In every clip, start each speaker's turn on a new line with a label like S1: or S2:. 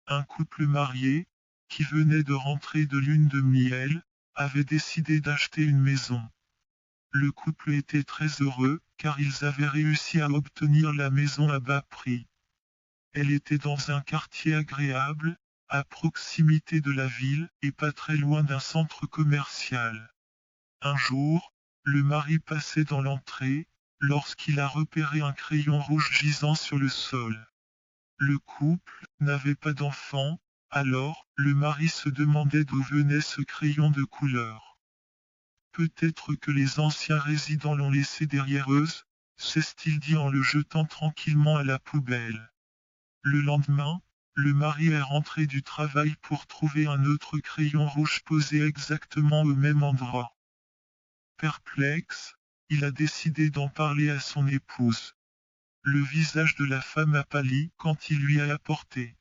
S1: Un couple marié, qui venait de rentrer de lune de miel, avait décidé d'acheter une maison. Le couple était très heureux, car ils avaient réussi à obtenir la maison à bas prix. Elle était dans un quartier agréable, à proximité de la ville, et pas très loin d'un centre commercial. Un jour, le mari passait dans l'entrée, lorsqu'il a repéré un crayon rouge gisant sur le sol. Le couple n'avait pas d'enfant, alors le mari se demandait d'où venait ce crayon de couleur. Peut-être que les anciens résidents l'ont laissé derrière eux, s'est-il dit en le jetant tranquillement à la poubelle. Le lendemain, le mari est rentré du travail pour trouver un autre crayon rouge posé exactement au même endroit. Perplexe, il a décidé d'en parler à son épouse. Le visage de la femme a pâli quand il lui a apporté.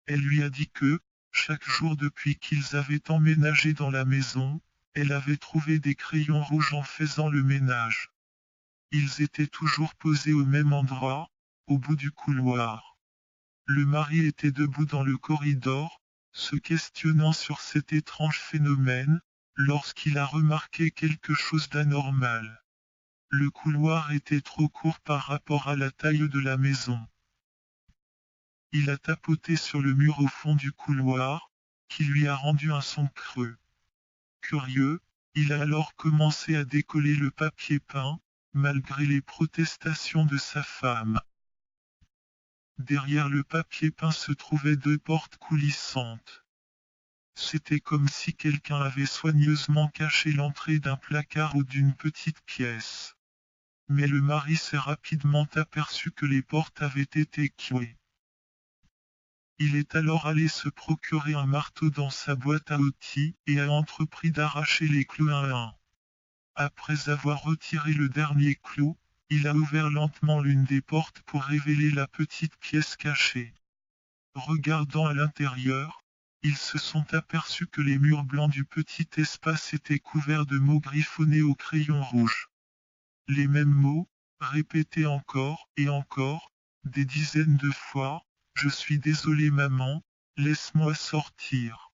S1: Elle lui a dit que, chaque jour depuis qu'ils avaient emménagé dans la maison, elle avait trouvé des crayons rouges en faisant le ménage. Ils étaient toujours posés au même endroit, au bout du couloir. Le mari était debout dans le corridor, se questionnant sur cet étrange phénomène, lorsqu'il a remarqué quelque chose d'anormal. Le couloir était trop court par rapport à la taille de la maison. Il a tapoté sur le mur au fond du couloir, qui lui a rendu un son creux. Curieux, il a alors commencé à décoller le papier peint, malgré les protestations de sa femme. Derrière le papier peint se trouvaient deux portes coulissantes. C'était comme si quelqu'un avait soigneusement caché l'entrée d'un placard ou d'une petite pièce. Mais le mari s'est rapidement aperçu que les portes avaient été clouées. Il est alors allé se procurer un marteau dans sa boîte à outils et a entrepris d'arracher les clous un à un. Après avoir retiré le dernier clou, il a ouvert lentement l'une des portes pour révéler la petite pièce cachée. Regardant à l'intérieur, ils se sont aperçus que les murs blancs du petit espace étaient couverts de mots griffonnés au crayon rouge. Les mêmes mots, répétés encore et encore, des dizaines de fois. Je suis désolé maman, laisse-moi sortir.